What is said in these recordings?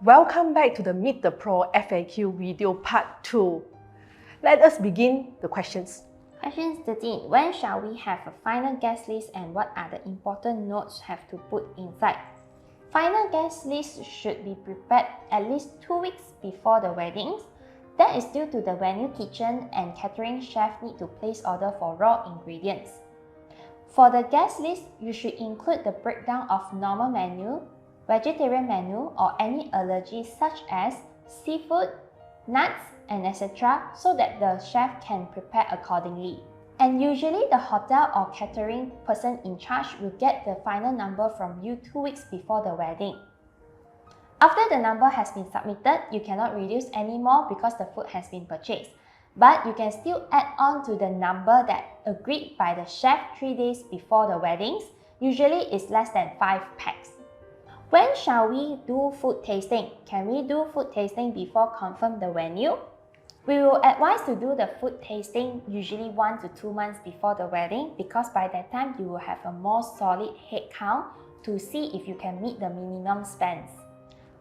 Welcome back to the Meet the Pro FAQ video part 2. Let us begin the questions. Question 13. When shall we have a final guest list and what are the important notes have to put inside? Final guest list should be prepared at least 2 weeks before the weddings. That is due to the venue kitchen and catering chef need to place order for raw ingredients. For the guest list, you should include the breakdown of normal menu, vegetarian menu or any allergies such as seafood, nuts, and etc. so that the chef can prepare accordingly. And usually the hotel or catering person in charge will get the final number from you 2 weeks before the wedding. After the number has been submitted, you cannot reduce anymore because the food has been purchased. But you can still add on to the number that agreed by the chef 3 days before the weddings. Usually it's less than 5 packs. When shall we do food tasting? Can we do food tasting before confirm the venue? We will advise to do the food tasting usually 1 to 2 months before the wedding because by that time you will have a more solid head count to see if you can meet the minimum spends.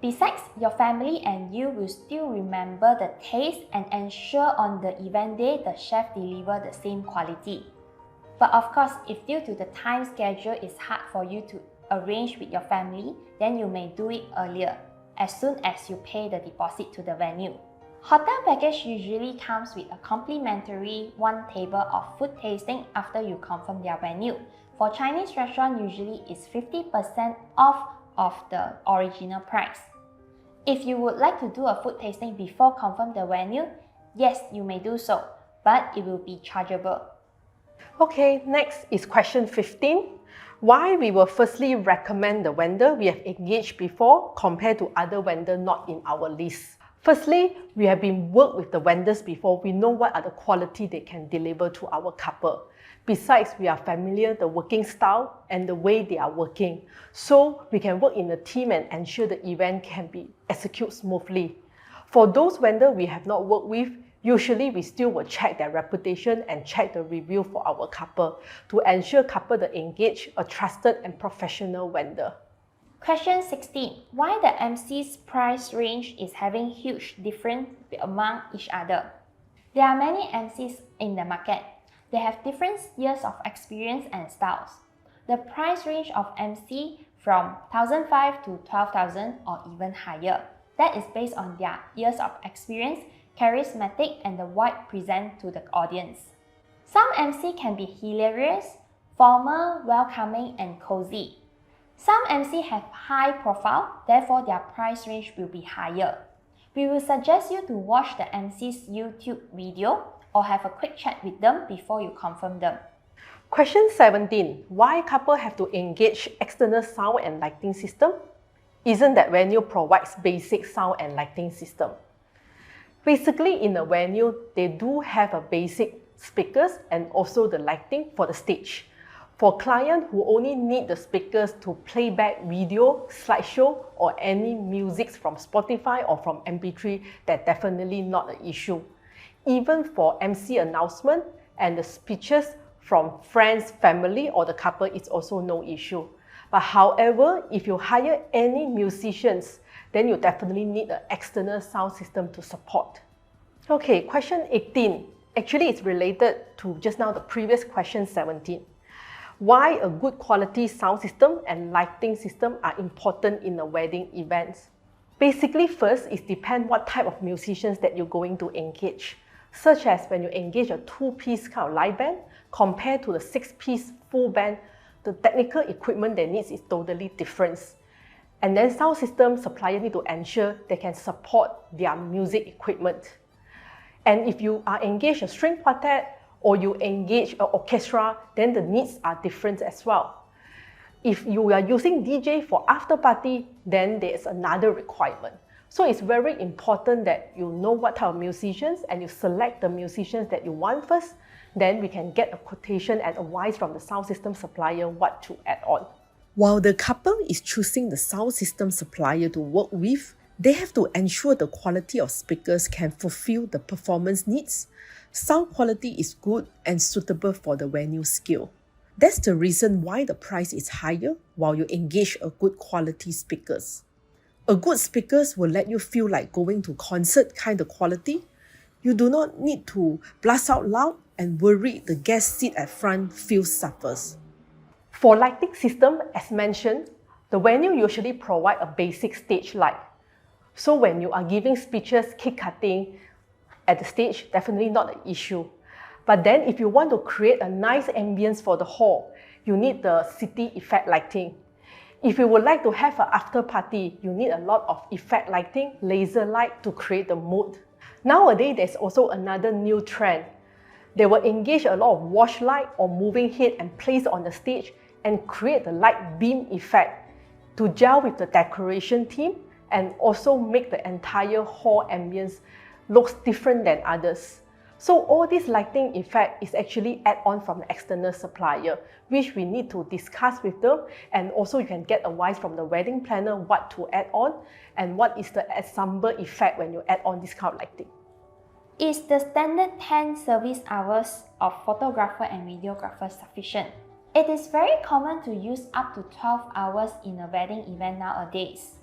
Besides, your family and you will still remember the taste and ensure on the event day the chef deliver the same quality. But of course, if due to the time schedule it's hard for you to arrange with your family, then you may do it earlier, as soon as you pay the deposit to the venue. Hotel package usually comes with a complimentary 1 table of food tasting after you confirm their venue. For Chinese restaurant, usually it's 50% off of the original price. If you would like to do a food tasting before confirm the venue, yes, you may do so, but it will be chargeable. Okay, next is question 15. Why we will firstly recommend the vendor we have engaged before compared to other vendor not in our list. Firstly, we have been worked with the vendors before. We know what are the quality they can deliver to our couple. Besides, we are familiar the working style and the way they are working. So we can work in a team and ensure the event can be executed smoothly. For those vendors we have not worked with, usually we still will check their reputation and check the review for our couple to ensure couple to engage a trusted and professional vendor. Question 16. Why the MC's price range is having huge difference among each other? There are many MCs in the market. They have different years of experience and styles. The price range of MC from 1,500 to 12,000 or even higher. That is based on their years of experience, charismatic and the vibe present to the audience. Some MC can be hilarious, formal, welcoming and cozy. Some MC have high profile, therefore their price range will be higher. We will suggest you to watch the MC's YouTube video or have a quick chat with them before you confirm them. Question 17. Why couple have to engage external sound and lighting system? Isn't that venue provides basic sound and lighting system? Basically, in a venue, they do have a basic speakers and also the lighting for the stage. For clients who only need the speakers to play back video, slideshow, or any music from Spotify or from MP3, that's definitely not an issue. Even for MC announcement and the speeches from friends, family, or the couple, it's also no issue. But however, if you hire any musicians, then you definitely need an external sound system to support. Okay, question 18. Actually, it's related to just now the previous question 17. Why a good quality sound system and lighting system are important in a wedding event? Basically, first, it depends what type of musicians that you're going to engage. Such as when you engage a 2-piece kind of live band, compared to the 6-piece full band, the technical equipment they need is totally different. And then sound system supplier need to ensure they can support their music equipment. And if you are engaged a string quartet or you engage an orchestra, then the needs are different as well. If you are using DJ for after party, then there is another requirement. So it's very important that you know what type of musicians and you select the musicians that you want first. Then we can get a quotation and advice from the sound system supplier what to add on. While the couple is choosing the sound system supplier to work with, they have to ensure the quality of speakers can fulfill the performance needs. Sound quality is good and suitable for the venue scale. That's the reason why the price is higher while you engage a good quality speakers. A good speakers will let you feel like going to concert kind of quality. You do not need to blast out loud and worry the guest seat at front feels suffers. For lighting system, as mentioned, the venue usually provide a basic stage light. So when you are giving speeches, cake cutting at the stage, definitely not an issue. But then if you want to create a nice ambience for the hall, you need the city effect lighting. If you would like to have an after party, you need a lot of effect lighting, laser light to create the mood. Nowadays, there's also another new trend. They will engage a lot of wash light or moving head and place on the stage and create the light beam effect to gel with the decoration theme and also make the entire hall ambience looks different than others. So all this lighting effect is actually add-on from the external supplier, which we need to discuss with them, and also you can get advice from the wedding planner what to add on and what is the ensemble effect when you add on this kind of lighting. Is the standard 10 service hours of photographer and videographer sufficient? It is very common to use up to 12 hours in a wedding event nowadays.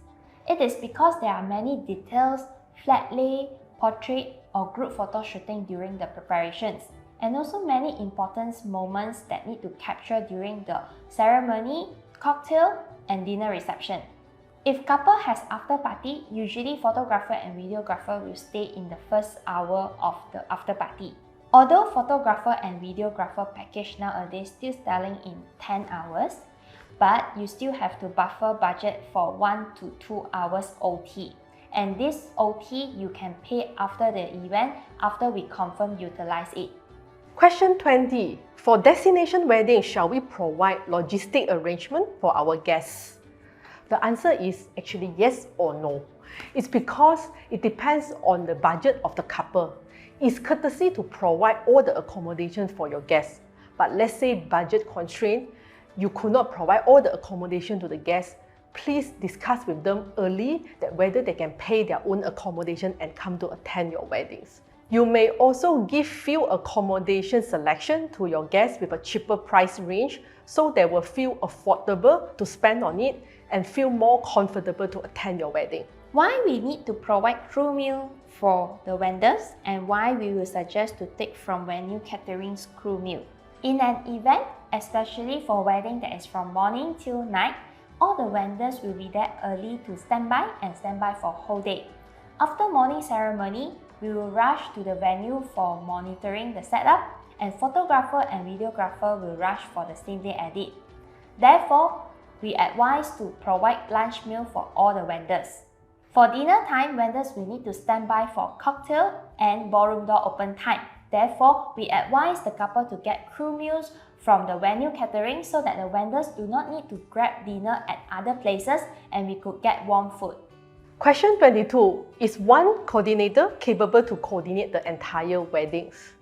It is because there are many details, flat lay, portrait, or group photo shooting during the preparations, and also many important moments that need to capture during the ceremony, cocktail, and dinner reception. If couple has after party, usually photographer and videographer will stay in the first hour of the after party. Although photographer and videographer package nowadays still selling in 10 hours, but you still have to buffer budget for 1 to 2 hours OT. And this OT you can pay after the event after we confirm utilize it. Question 20. For destination wedding, shall we provide logistic arrangement for our guests? The answer is actually yes or no. It's because it depends on the budget of the couple. It's courtesy to provide all the accommodations for your guests. But let's say budget constraint, you could not provide all the accommodation to the guests. Please discuss with them early that whether they can pay their own accommodation and come to attend your weddings. You may also give few accommodation selection to your guests with a cheaper price range so they will feel affordable to spend on it and feel more comfortable to attend your wedding. Why we need to provide crew meal for the vendors and why we will suggest to take from venue catering's crew meal. In an event, especially for wedding that is from morning till night, all the vendors will be there early to stand by for whole day. After morning ceremony, we will rush to the venue for monitoring the setup, and photographer and videographer will rush for the same day edit. Therefore, we advise to provide lunch meal for all the vendors. For dinner time, vendors will need to stand by for cocktail and ballroom door open time. Therefore, we advise the couple to get crew meals from the venue catering so that the vendors do not need to grab dinner at other places and we could get warm food. Question 22. Is one coordinator capable to coordinate the entire weddings?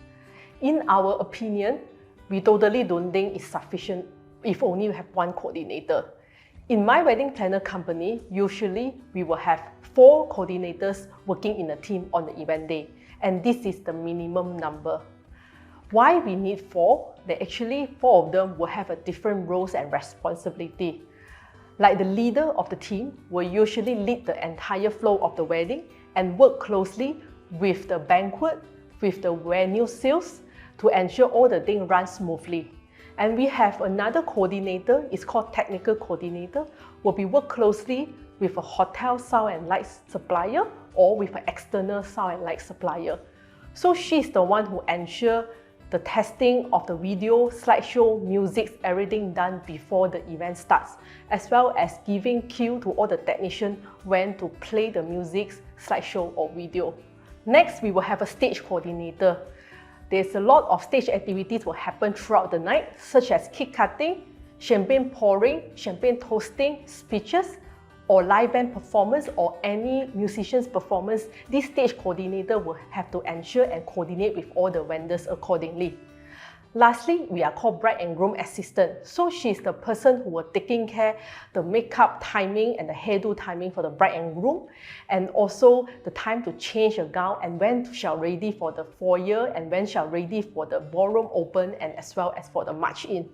In our opinion, we totally don't think it's sufficient if only you have one coordinator. In my wedding planner company, usually we will have 4 coordinators working in a team on the event day, and this is the minimum number. Why we need 4? That actually 4 of them will have a different roles and responsibility. Like the leader of the team will usually lead the entire flow of the wedding and work closely with the banquet, with the venue sales to ensure all the thing runs smoothly. And we have another coordinator, it's called technical coordinator, will be work closely with a hotel sound and light supplier or with an external sound and light supplier. So she's the one who ensures the testing of the video, slideshow, music, everything done before the event starts, as well as giving cue to all the technicians when to play the music, slideshow or video. Next, we will have a stage coordinator. There's a lot of stage activities will happen throughout the night, such as cake cutting, champagne pouring, champagne toasting, speeches, or live band performance or any musician's performance. This stage coordinator will have to ensure and coordinate with all the vendors accordingly. Lastly, we are called bride and groom assistant. So she's the person who will taking care the makeup timing and the hairdo timing for the bride and groom, and also the time to change a gown and when shall ready for the foyer and when shall ready for the ballroom open and as well as for the march in.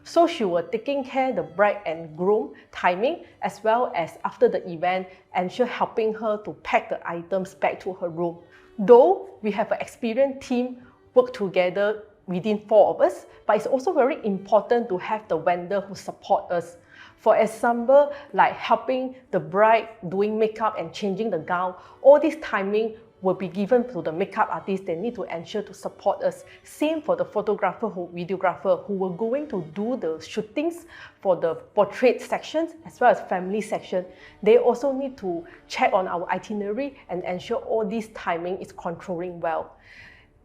So she was taking care of the bride and groom timing as well as after the event, and she helping her to pack the items back to her room. Though we have an experienced team work together within 4 of us, but it's also very important to have the vendor who support us. For example, like helping the bride doing makeup and changing the gown, all this timing will be given to the makeup artist. They need to ensure to support us. Same for the photographer or videographer who were going to do the shootings for the portrait sections as well as family section. They also need to check on our itinerary and ensure all this timing is controlling well.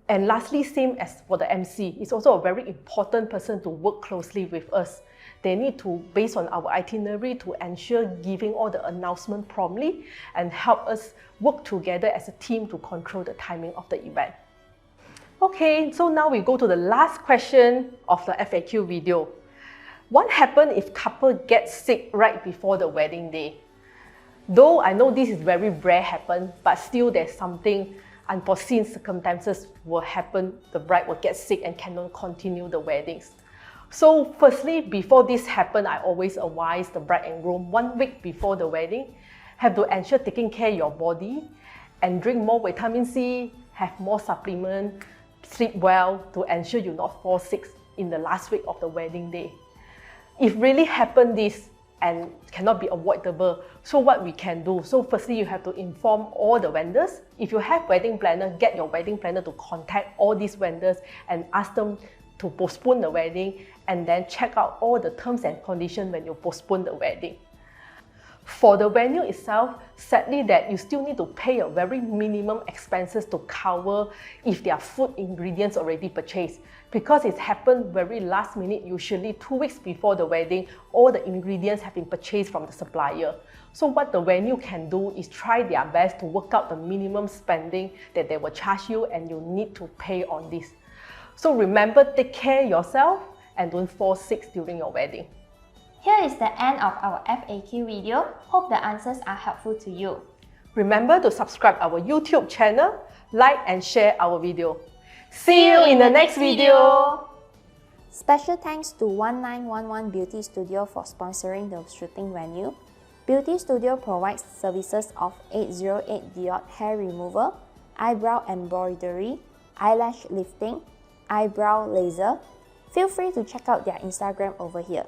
And lastly, same as for the MC, it's also a very important person to work closely with us. They need to, based on our itinerary, to ensure giving all the announcement promptly and help us work together as a team to control the timing of the event. Okay, so now we go to the last question of the FAQ video. What happens if couple gets sick right before the wedding day? Though I know this is very rare happen, but still there's something unforeseen circumstances will happen. The bride will get sick and cannot continue the weddings. So firstly, before this happen, I always advise the bride and groom 1 week before the wedding, have to ensure taking care of your body and drink more vitamin C, have more supplement, sleep well to ensure you not fall sick in the last week of the wedding day. If really happen this and cannot be avoidable, so what we can do? So firstly, you have to inform all the vendors. If you have wedding planner, get your wedding planner to contact all these vendors and ask them to postpone the wedding, and then check out all the terms and conditions when you postpone the wedding. For the venue itself, sadly that you still need to pay a very minimum expenses to cover if their food ingredients already purchased. Because it's happened very last minute, usually 2 weeks before the wedding, all the ingredients have been purchased from the supplier. So what the venue can do is try their best to work out the minimum spending that they will charge you, and you need to pay on this. So remember, take care of yourself and don't fall sick during your wedding. Here is the end of our FAQ video. Hope the answers are helpful to you. Remember to subscribe our YouTube channel, like and share our video. See you in the next video! Special thanks to 1911 Beauty Studio for sponsoring the shooting venue. Beauty Studio provides services of 808 diode hair removal, eyebrow embroidery, eyelash lifting, eyebrow laser. Feel free to check out their Instagram over here.